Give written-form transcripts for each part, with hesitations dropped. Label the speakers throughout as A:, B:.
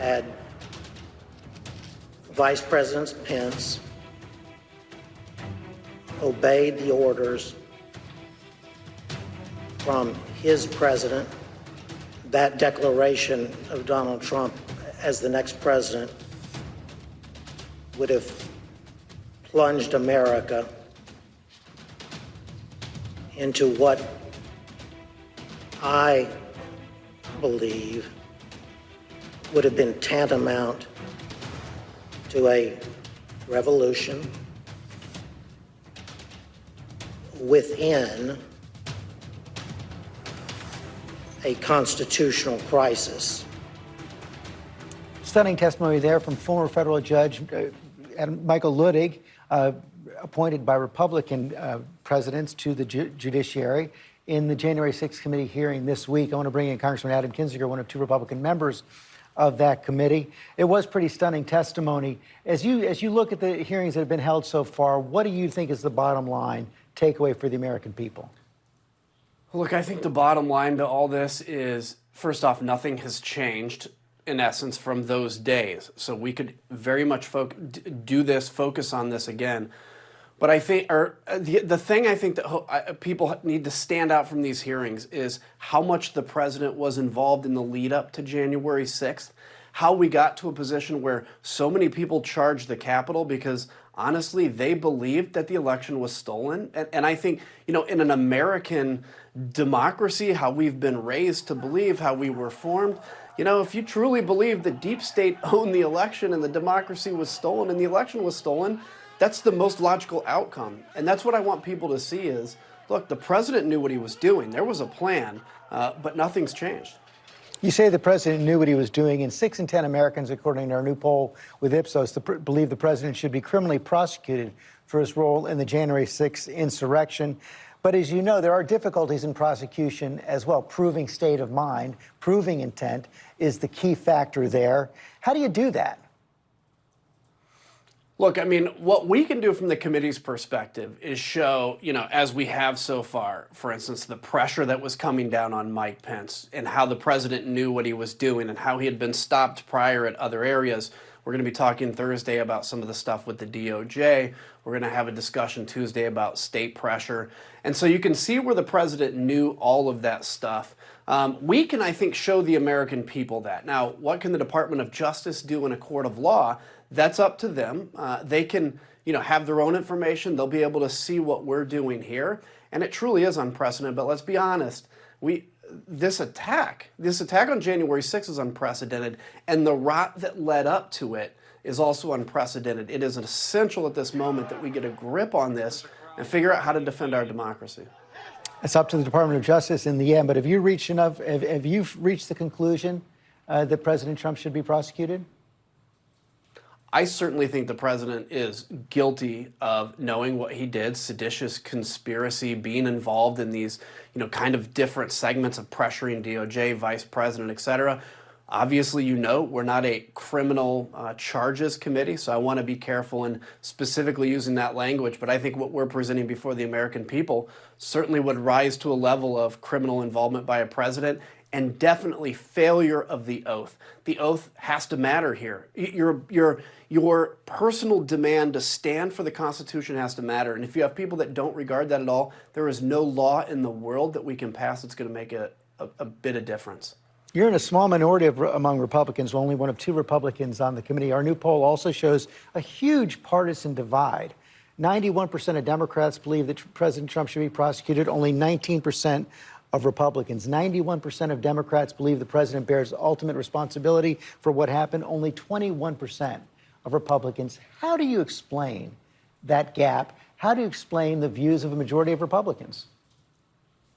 A: had Vice President Pence obeyed the orders from his president, that declaration of Donald Trump as the next president would have plunged America into what I believe would have been tantamount to a revolution within a constitutional crisis.
B: Stunning testimony there from former federal judge Michael Luttig, appointed by Republican presidents to the judiciary in the January 6th committee hearing this week. I want to bring in Congressman Adam Kinzinger, one of two Republican members of that committee. It was pretty stunning testimony. As you look at the hearings that have been held so far, what do you think is the bottom line takeaway for the American people?
C: Look, I think the bottom line to all this is, first off, nothing has changed, in essence, from those days. So we could very much focus on this again. But I think, the thing I think that people need to stand out from these hearings is how much the president was involved in the lead up to January 6th, how we got to a position where so many people charged the Capitol because honestly, they believed that the election was stolen. And I think, in an American democracy, how we've been raised to believe, how we were formed, if you truly believe that deep state owned the election and the democracy was stolen and the election was stolen, that's the most logical outcome. And that's what I want people to see is, look, the president knew what he was doing. There was a plan, but nothing's changed.
B: You say the president knew what he was doing, and 6 in 10 Americans, according to our new poll with Ipsos, believe the president should be criminally prosecuted for his role in the January 6th insurrection. But as you know, there are difficulties in prosecution as well. Proving state of mind, proving intent is the key factor there. How do you do that?
C: Look, I mean, what we can do from the committee's perspective is show, as we have so far, for instance, the pressure that was coming down on Mike Pence and how the president knew what he was doing and how he had been stopped prior at other areas. We're going to be talking Thursday about some of the stuff with the DOJ. We're going to have a discussion Tuesday about state pressure. And so you can see where the president knew all of that stuff. We can, I think, show the American people that. Now, what can the Department of Justice do in a court of law? That's up to them. They can, have their own information. They'll be able to see what we're doing here. And it truly is unprecedented. But let's be honest. This attack on January 6th is unprecedented. And the rot that led up to it is also unprecedented. It is essential at this moment that we get a grip on this and figure out how to defend our democracy.
B: It's up to the Department of Justice in the end. But have you reached the conclusion that President Trump should be prosecuted?
C: I certainly think the president is guilty of knowing what he did, seditious conspiracy, being involved in these, kind of different segments of pressuring DOJ, vice president, et cetera. Obviously, we're not a criminal charges committee, so I want to be careful in specifically using that language. But I think what we're presenting before the American people certainly would rise to a level of criminal involvement by a president and definitely failure of the oath. The oath has to matter here. Your personal demand to stand for the Constitution has to matter. And if you have people that don't regard that at all, there is no law in the world that we can pass that's going to make a bit of difference.
B: You're in a small minority among Republicans, only one of 2 Republicans on the committee. Our new poll also shows a huge partisan divide. 91% of Democrats believe that President Trump should be prosecuted, only 19% of Republicans. 91% of Democrats believe the president bears ultimate responsibility for what happened, only 21% of Republicans. How do you explain that gap? How do you explain the views of a majority of Republicans?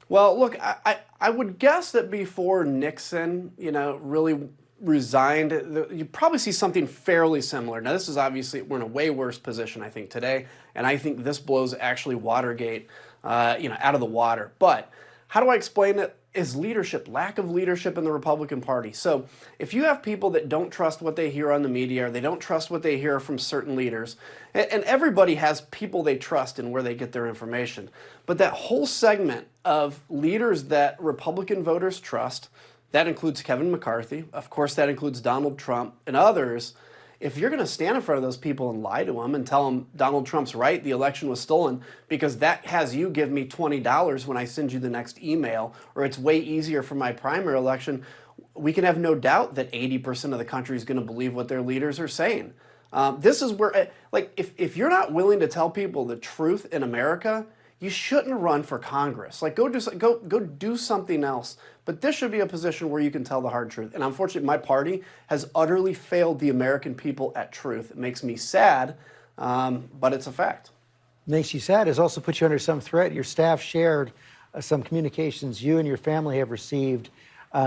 C: Well, look, I would guess that before Nixon, really resigned, you probably see something fairly similar. Now, this is obviously, we're in a way worse position, I think, today. And I think this blows actually Watergate, out of the water. But how do I explain it? Is leadership, lack of leadership in the Republican Party. So if you have people that don't trust what they hear on the media, or they don't trust what they hear from certain leaders, and everybody has people they trust and where they get their information, but that whole segment of leaders that Republican voters trust, That includes Kevin McCarthy. Of course, that includes Donald Trump and others. If you're going to stand in front of those people and lie to them and tell them Donald Trump's right, the election was stolen, because that has you give me $20 when I send you the next email, or it's way easier for my primary election, we can have no doubt that 80% of the country is going to believe what their leaders are saying. This is where, like, if you're not willing to tell people the truth in America, you shouldn't run for Congress. Like, go do something else. But this should be a position where you can tell the hard truth. And unfortunately, my party has utterly failed the American people at truth. It makes me sad, but it's a fact.
B: Makes you sad. Has also put you under some threat. Your staff shared some communications you and your family have received.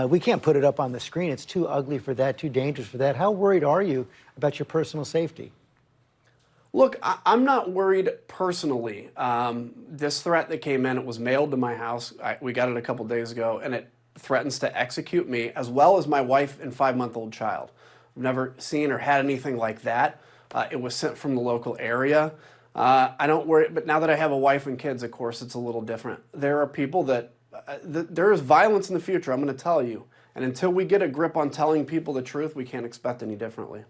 B: We can't put it up on the screen. It's too ugly for that, too dangerous for that. How worried are you about your personal safety?
C: Look, I'm not worried personally. This threat that came in, it was mailed to my house. We got it a couple days ago, and it threatens to execute me as well as my wife and 5-month-old child. I've never seen or had anything like that. It was sent from the local area. I don't worry, but now that I have a wife and kids, of course, it's a little different. There are people that, there is violence in the future, I'm going to tell you. And until we get a grip on telling people the truth, we can't expect any differently.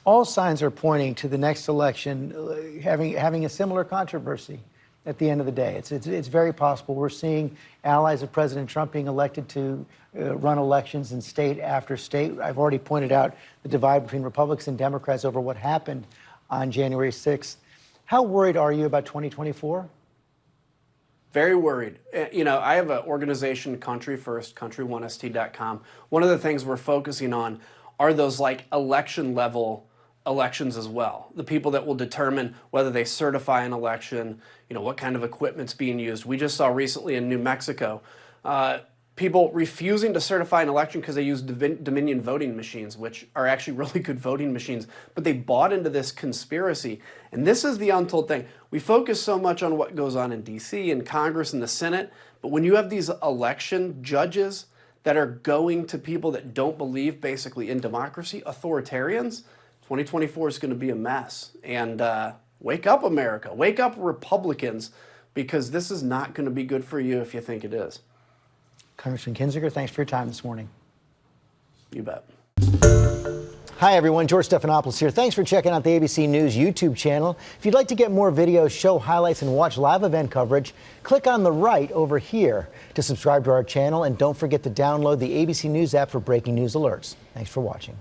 B: All signs are pointing to the next election having a similar controversy at the end of the day. It's very possible. We're seeing allies of President Trump being elected to run elections in state after state. I've already pointed out the divide between Republicans and Democrats over what happened on January 6th. How worried are you about 2024?
C: Very worried. You know, I have an organization, Country First, country1st.com. One of the things we're focusing on are those like election level elections as well. The people that will determine whether they certify an election, you know, what kind of equipment's being used. We just saw recently in New Mexico, people refusing to certify an election because they use Dominion voting machines, which are actually really good voting machines, but they bought into this conspiracy. And this is the untold thing. We focus so much on what goes on in DC and Congress and the Senate, but when you have these election judges that are going to people that don't believe basically in democracy, authoritarians, 2024 is going to be a mess. And wake up, America. Wake up, Republicans, because this is not going to be good for you if you think it is.
B: Congressman Kinzinger, thanks for your time this morning.
C: You bet.
B: Hi, everyone. George Stephanopoulos here. Thanks for checking out the ABC News YouTube channel. If you'd like to get more videos, show highlights, and watch live event coverage, click on the right over here to subscribe to our channel. And don't forget to download the ABC News app for breaking news alerts. Thanks for watching.